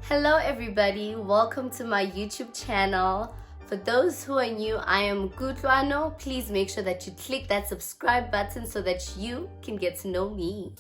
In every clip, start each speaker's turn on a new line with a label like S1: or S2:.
S1: Hello everybody, welcome to my YouTube channel. For those who are new, I am Kutlwano. Please make sure that you click that subscribe button so that you can get to know me.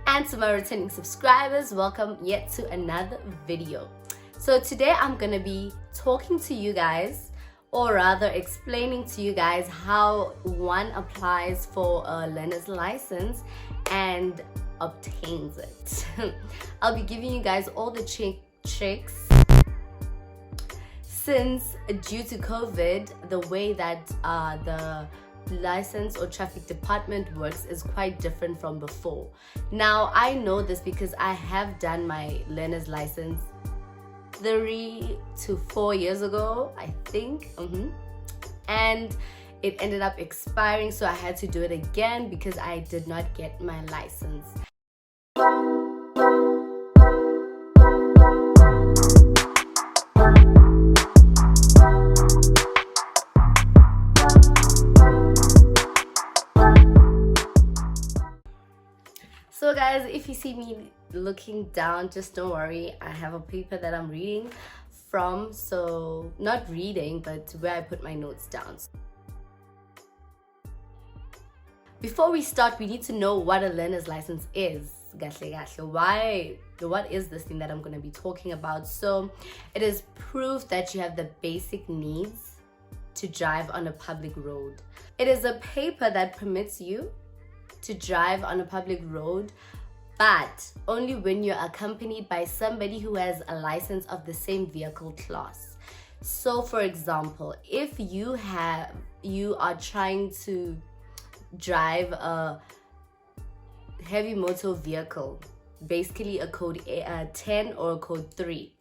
S1: And to my returning subscribers, welcome yet to another video. So today I'm gonna be talking to you guys, or rather explaining to you guys how one applies for a learner's license and obtains it. I'll be giving you guys all the tricks, since due to COVID, the way that the license or traffic department works is quite different from before. Now I know this because I have done my learner's license 3 to 4 years ago, I think, and it ended up expiring, so I had to do it again because I did not get my license. So guys, if you see me looking down, just don't worry, I have a paper that I'm reading from, so not reading, but where I put my notes down. Before we start, we need to know what a learner's license is. What is this thing that I'm going to be talking about? So it is proof that you have the basic needs to drive on a public road. It is a paper that permits you to drive on a public road, but only when you're accompanied by somebody who has a license of the same vehicle class. So for example, if you are trying to drive a heavy motor vehicle, basically a code 10 or a code 3,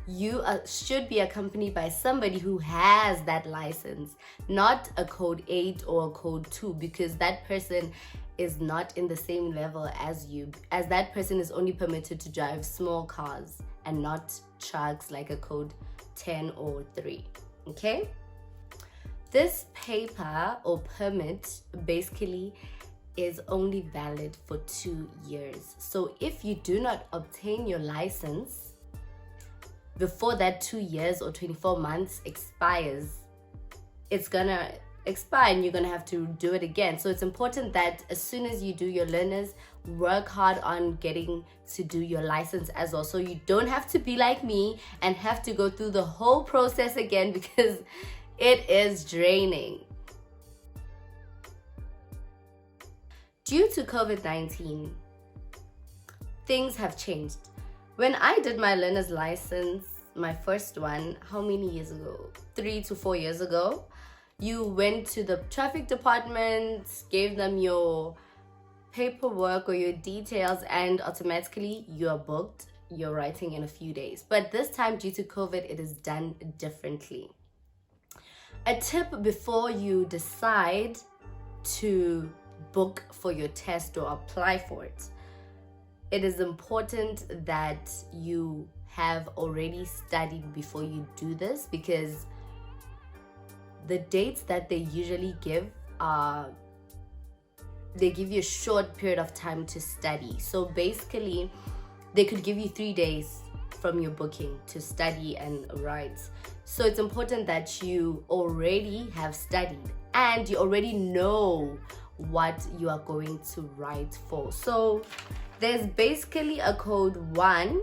S1: you should be accompanied by somebody who has that license, not a code 8 or a code 2, because that person is not in the same level as you, as that person is only permitted to drive small cars and not trucks like a code 10 or 3. Okay, this paper or permit basically is only valid for 2 years. So if you do not obtain your license before that 2 years or 24 months expires, it's gonna expire and you're gonna have to do it again. So it's important that as soon as you do your learners, work hard on getting to do your license as well, so you don't have to be like me and have to go through the whole process again, because it is draining. Due to COVID-19, things have changed. When I did my learner's license, my first one, how many years ago? 3 to 4 years ago, you went to the traffic department, gave them your paperwork or your details, and automatically you are booked. You're writing in a few days. But this time, due to COVID, it is done differently. A tip before you decide to book for your test or apply for it, it is important that you have already studied before you do this, because the dates that they usually give they give you a short period of time to study. So basically they could give you 3 days from your booking to study and write. So it's important that you already have studied and you already know what you are going to write for. So there's basically a code 1,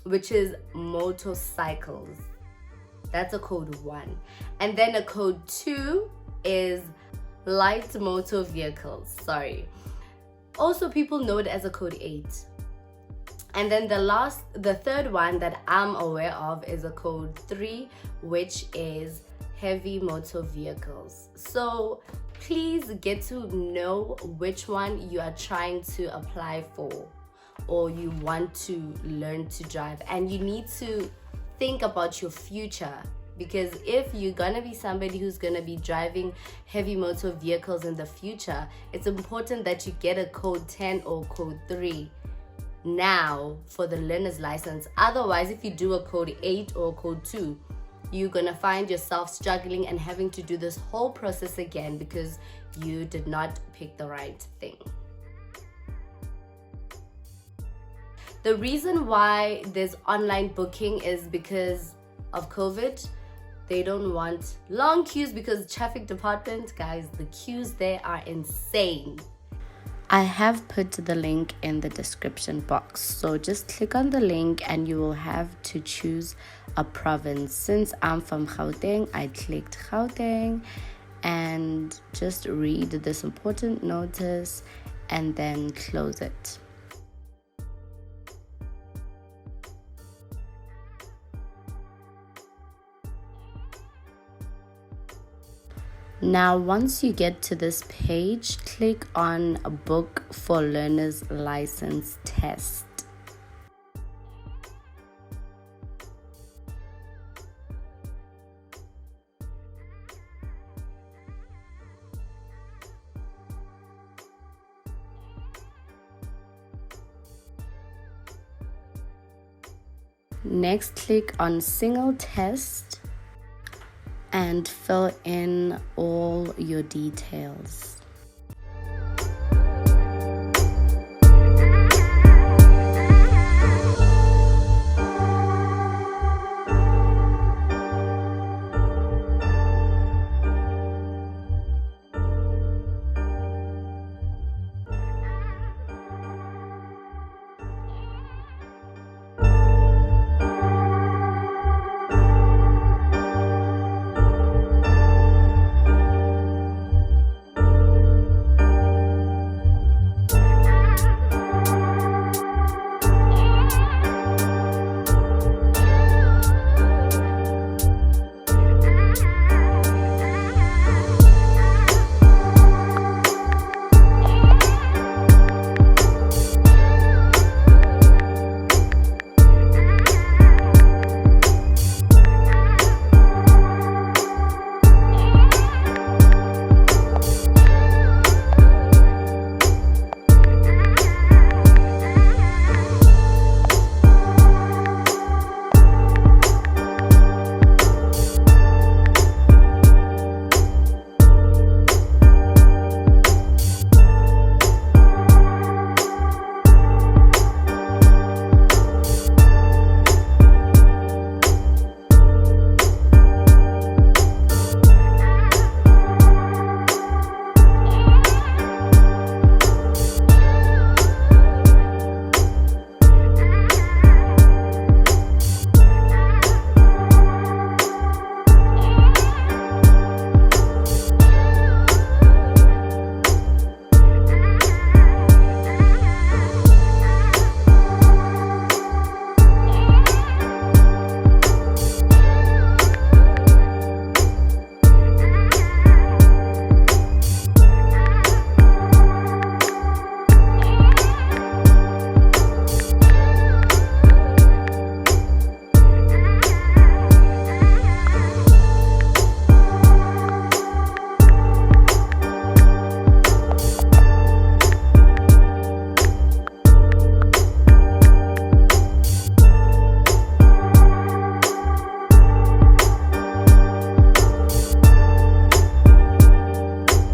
S1: which is motorcycles. That's a code 1. And then a code 2 is light motor vehicles. Also, people know it as a code 8. And then the third one that I'm aware of is a code 3, which is heavy motor vehicles. So please get to know which one you are trying to apply for or you want to learn to drive. And you need to think about your future, because if you're gonna be somebody who's gonna be driving heavy motor vehicles in the future, it's important that you get a code 10 or code 3 now for the learner's license. Otherwise, if you do a code 8 or code 2, you're gonna find yourself struggling and having to do this whole process again because you did not pick the right thing. The reason why there's online booking is because of COVID. They don't want long queues because traffic department, guys, the queues there are insane. I have put the link in the description box, so just click on the link and you will have to choose a province. Since I'm from Gauteng, I clicked Gauteng and just read this important notice and then close it. Now, once you get to this page, click on Book for Learner's License Test. Next, click on Single Test and fill in all your details.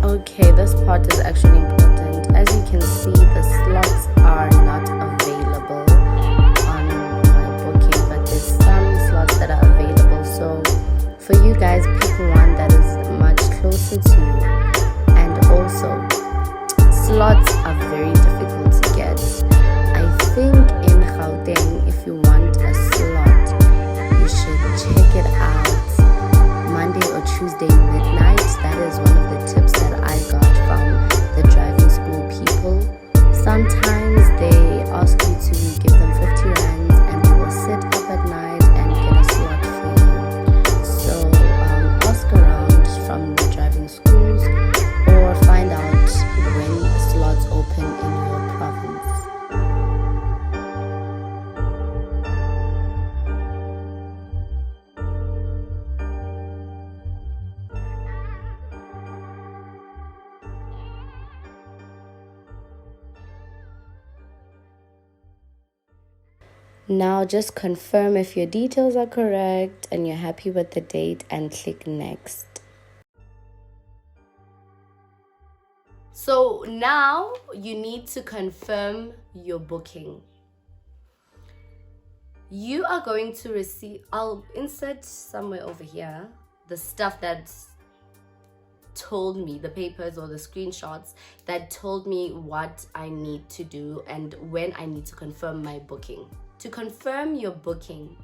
S1: Okay, this part is actually important. As you can see, the slots are not available on my booking, but there's some slots that are available. So for you guys, pick one that is much closer to you. And also, slots are very difficult to get. I think in Gauteng, if you want a slot, you should check it out Monday or Tuesday midnight. That is one of the tips that I got from the driving school people. Sometimes they ask you to give them 50 rands and they will sit up at night and get a slot for you. So ask around from the driving schools or find out when slots open in your province. Now just confirm if your details are correct and you're happy with the date and click next. So now you need to confirm your booking. you are going to receive, I'll insert somewhere over here the stuff that told me, the papers or the screenshots that told me what I need to do and when I need to confirm my booking. To confirm your booking,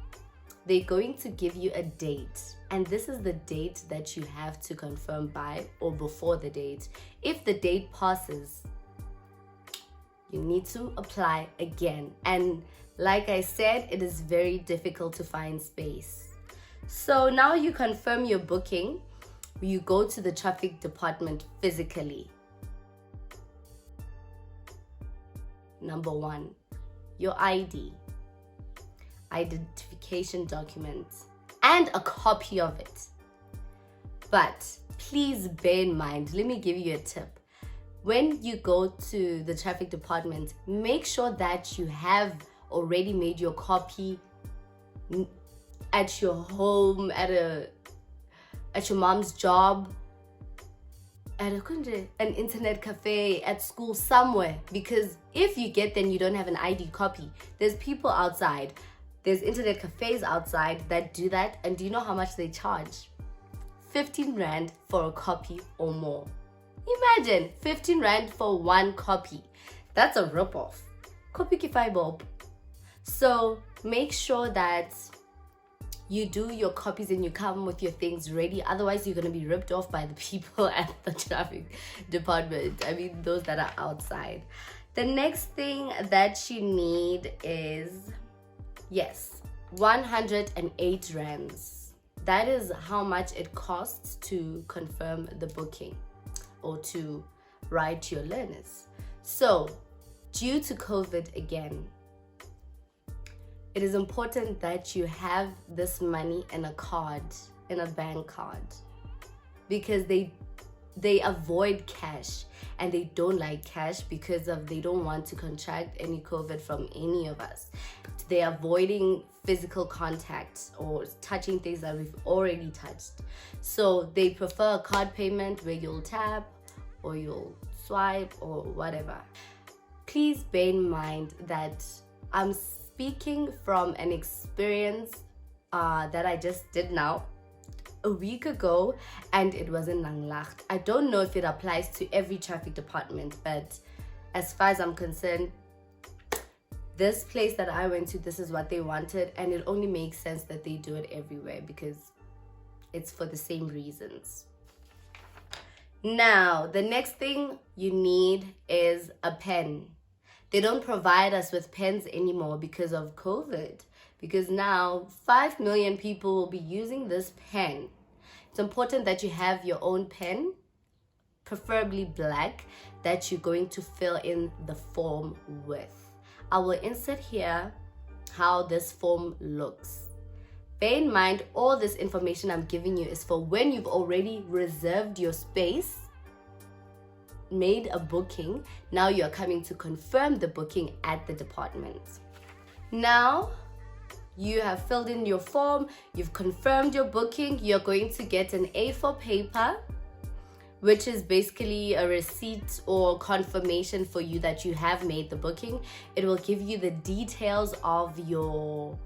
S1: they're going to give you a date, and this is the date that you have to confirm by or before the date. If the date passes, you need to apply again, and like I said, it is very difficult to find space. So now you confirm your booking, you go to the traffic department physically. Number 1, your ID, identification document, and a copy of it. But please bear in mind, let me give you a tip. When you go to the traffic department, make sure that you have already made your copy at your home, at your mom's job, at an internet cafe, at school, somewhere. Because if you get there and you don't have an ID copy, there's people outside, there's internet cafes outside that do that, and do you know how much they charge? 15 Rand for a copy or more. Imagine 15 Rand for one copy. That's a rip-off. Copy kifai bob. So make sure that you do your copies and you come with your things ready. Otherwise, you're going to be ripped off by the people at the traffic department. I mean, those that are outside. The next thing that you need is, yes, 108 Rands. That is how much it costs to confirm the booking or to write your learners. So, due to COVID again, it is important that you have this money in a card, in a bank card, because they avoid cash, and they don't like cash because they don't want to contract any COVID from any of us. They're avoiding physical contact or touching things that we've already touched. So they prefer a card payment where you'll tap or you'll swipe or whatever. Please bear in mind that I'm speaking from an experience that I just did now a week ago, and it was in Langlacht. I don't know if it applies to every traffic department, but as far as I'm concerned, this place that I went to, this is what they wanted, and it only makes sense that they do it everywhere because it's for the same reasons. Now, the next thing you need is a pen. They don't provide us with pens anymore because of COVID, because now 5 million people will be using this pen. It's important that you have your own pen, preferably black, that you're going to fill in the form with. I will insert here how this form looks. Bear in mind, all this information I'm giving you is for when you've already reserved your space, made a booking. Now you're coming to confirm the booking at the department. Now you have filled in your form, you've confirmed your booking. You're going to get an A4 paper, which is basically a receipt or confirmation for you that you have made the booking. It will give you the details of your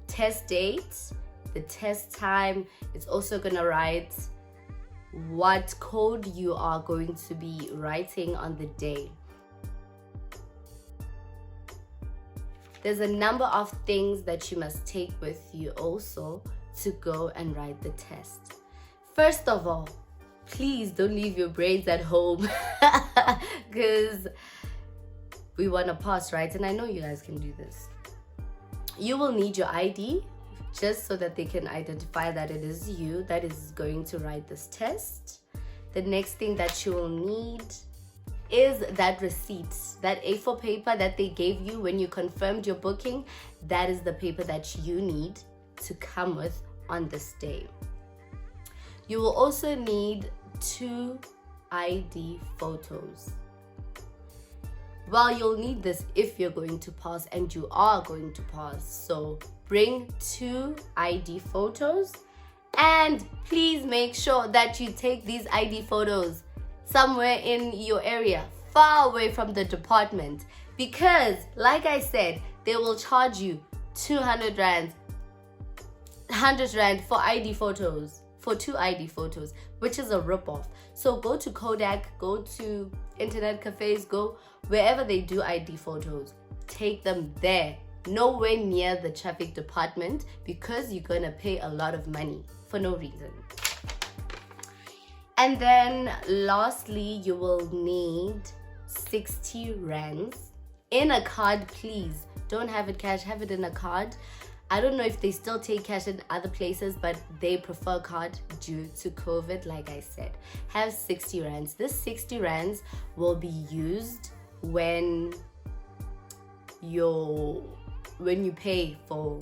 S1: test date, the test time. It's also going to write what code you are going to be writing on the day. There's a number of things that you must take with you also to go and write the test. First of all, please don't leave your brains at home because we want to pass, right? And I know you guys can do this. You will need your ID just so that they can identify that it is you that is going to write this test. The next thing that you will need is that receipt, that A4 paper that they gave you when you confirmed your booking. That is the paper that you need to come with on this day. You will also need 2 ID photos. Well, you'll need this if you're going to pass, and you are going to pass. So bring 2 ID photos, and please make sure that you take these ID photos somewhere in your area, far away from the department, because like I said, they will charge you 200 rand, 100 rand for ID photos, for 2 ID photos, which is a rip-off. So go to Kodak, go to internet cafes, go wherever they do ID photos. Take them there, nowhere near the traffic department, because you're gonna pay a lot of money for no reason. And then lastly, you will need 60 rands in a card, please. Don't have it cash, have it in a card. I don't know if they still take cash in other places, but they prefer card due to COVID, like I said. Have 60 rands. This 60 rands will be used when you pay for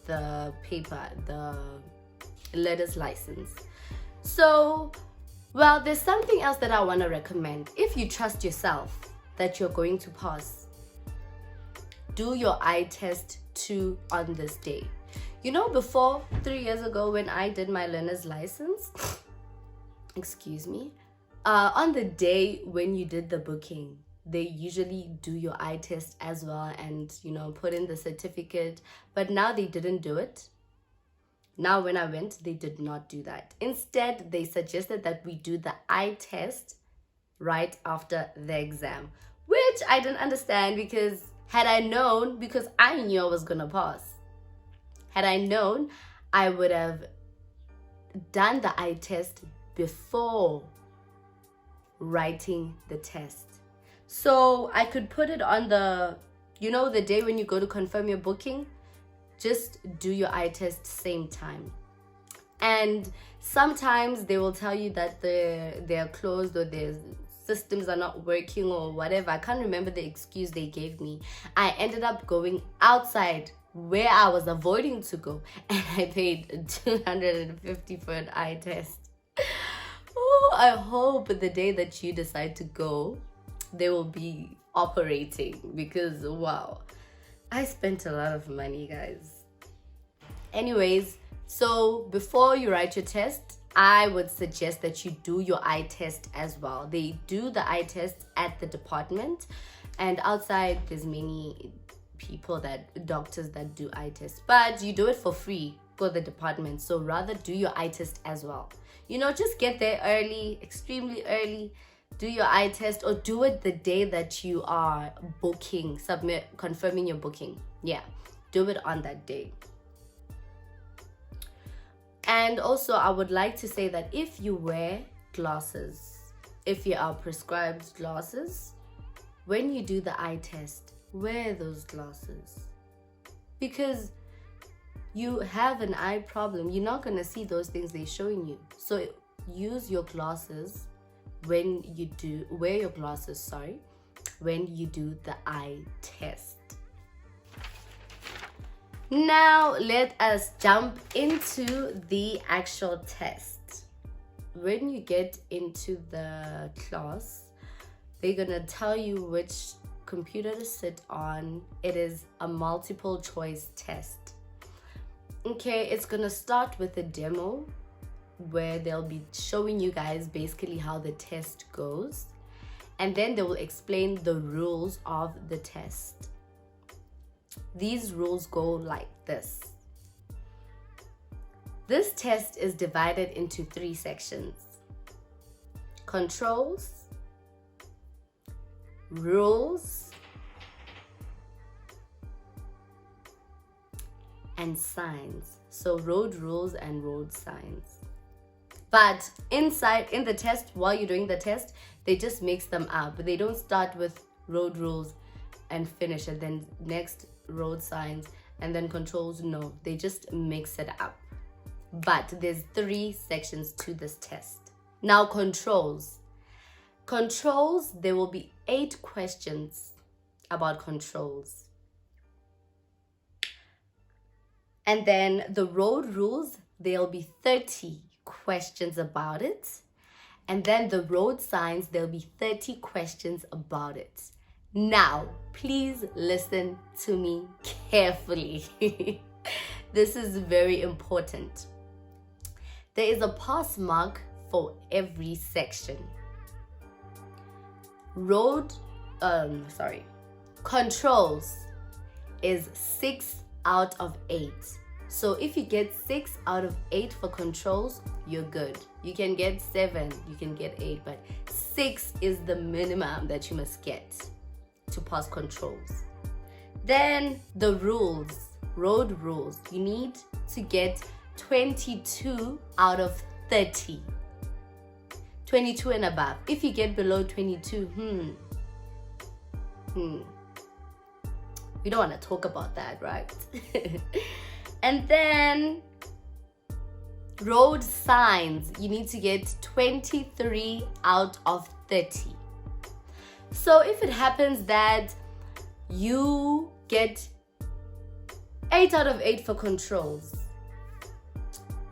S1: the paper, the learner's license. So, well, there's something else that I want to recommend. If you trust yourself that you're going to pass, do your eye test too on this day. You know, before 3 years ago when I did my learner's license, excuse me, on the day when you did the booking, they usually do your eye test as well and, you know, put in the certificate. But now they didn't do it. Now when I went, they did not do that. Instead, they suggested that we do the eye test right after the exam, which I didn't understand, because had I known, because I knew I was gonna pass, had I known, I would have done the eye test before writing the test. So I could put it on the, you know, the day when you go to confirm your booking, just do your eye test same time. And sometimes they will tell you that they're closed or their systems are not working or whatever. I can't remember the excuse they gave me. I ended up going outside where I was avoiding to go, and I paid 250 for an eye test. Oh, I hope the day that you decide to go, they will be operating, because wow, I spent a lot of money, guys. Anyways, so before you write your test, I would suggest that you do your eye test as well. They do the eye test at the department, and outside there's many doctors that do eye tests, but you do it for free for the department. So rather do your eye test as well. You know, just get there early, extremely early, do your eye test, or do it the day that you are booking, confirming your booking. Yeah, do it on that day. And also, I would like to say that if you wear glasses, if you are prescribed glasses, when you do the eye test, wear those glasses. Because you have an eye problem, you're not going to see those things they're showing you. So use your glasses when you do, wear your glasses, when you do the eye test. Now let us jump into the actual test. When you get into the class, they're gonna tell you which computer to sit on. It is a multiple choice test. Okay, it's gonna start with a demo where they'll be showing you guys basically how the test goes, and then they will explain the rules of the test. These rules go like this. This test is divided into 3 sections: controls, rules, and signs. So road rules and road signs. But in the test, while you're doing the test, they just mix them up. They don't start with road rules and finish it, then next road signs, and then controls. No, they just mix it up. But there's 3 sections to this test. Now controls. Controls, there will be 8 questions about controls. And then the road rules, there'll be 30 questions about it. And then the road signs, there'll be 30 questions about it. Now, please listen to me carefully. This is very important. There is a pass mark for every section. Controls is 6 out of 8. So if you get 6 out of 8 for controls, you're good. You can get 7, you can get 8, but 6 is the minimum that you must get to pass controls. Then the rules, road rules. You need to get 22 out of 30. 22 and above. If you get below 22, we don't want to talk about that, right? And then road signs, you need to get 23 out of 30. So if it happens that you get 8 out of 8 for controls,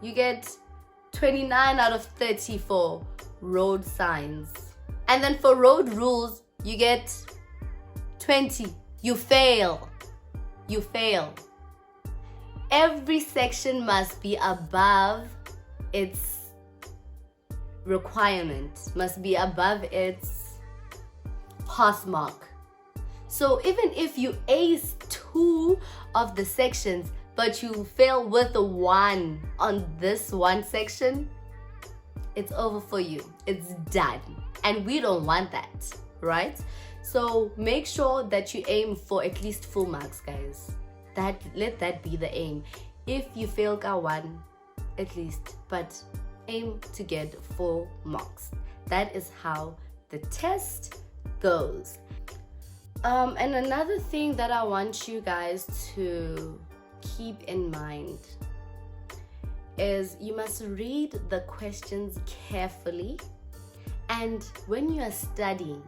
S1: you get 29 out of 30 for road signs, and then for road rules you get 20, you fail. Every section must be above its requirement, must be above its pass mark. So even if you ace 2 of the sections but you fail with the 1 on this one section, it's over for you. It's done. And we don't want that, right? So make sure that you aim for at least full marks, guys. Let that be the aim. If you fail one, at least, but aim to get full marks. That is how the test goes. And another thing that I want you guys to keep in mind is you must read the questions carefully, and when you are studying,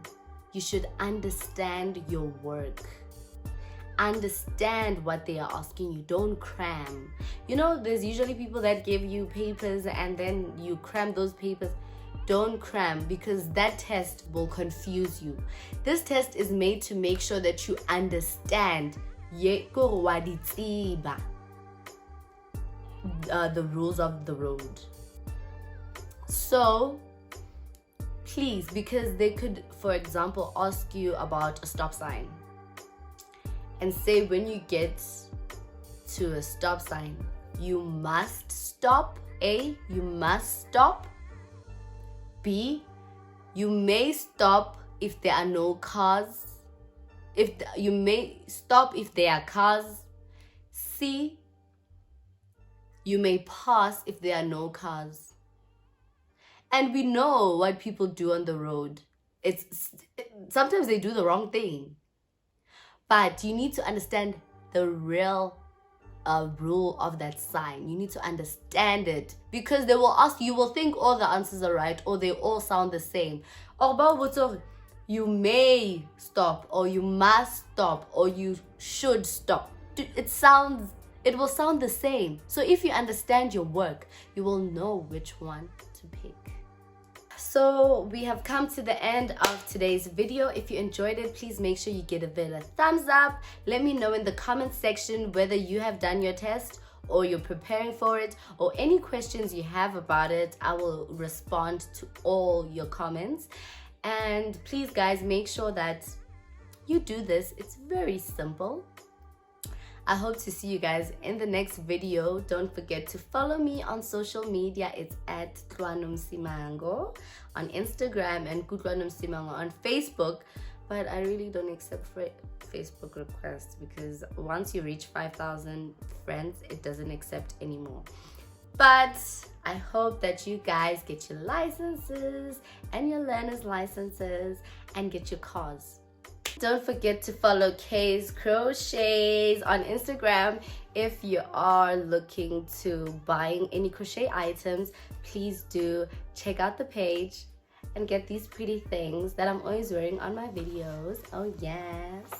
S1: you should understand your work. Understand what they are asking you. Don't cram. You know, there's usually people that give you papers and then you cram those papers. Don't cram, because that test will confuse you. This test is made to make sure that you understand the rules of the road. So please, because they could, for example, ask you about a stop sign and say when you get to a stop sign, you must stop. A, you must stop. B, you may stop if there are no cars. You may stop if there are cars. C, you may pass if there are no cars. And we know what people do on the road. Sometimes they do the wrong thing. But you need to understand the real rule of that sign. You need to understand it, because they will ask you, will think all the answers are right or they all sound the same. You may stop, or you must stop, or you should stop. It will sound the same. So if you understand your work, you will know which one to pick. So we have come to the end of today's video. If you enjoyed it, please make sure you give it a thumbs up. Let me know in the comment section whether you have done your test or you're preparing for it, or any questions you have about it. I will respond to all your comments. And please, guys, make sure that you do this. It's very simple. I hope to see you guys in the next video. Don't forget to follow me on social media. It's at Kutlwano on Instagram and Kutlwano on Facebook. But I really don't accept Facebook requests, because once you reach 5,000 friends, it doesn't accept anymore. But I hope that you guys get your licenses and your learner's licenses and get your cars. Don't forget to follow Kay's Crochets on Instagram. If you are looking to buying any crochet items, please do check out the page and get these pretty things that I'm always wearing on my videos. Oh yes.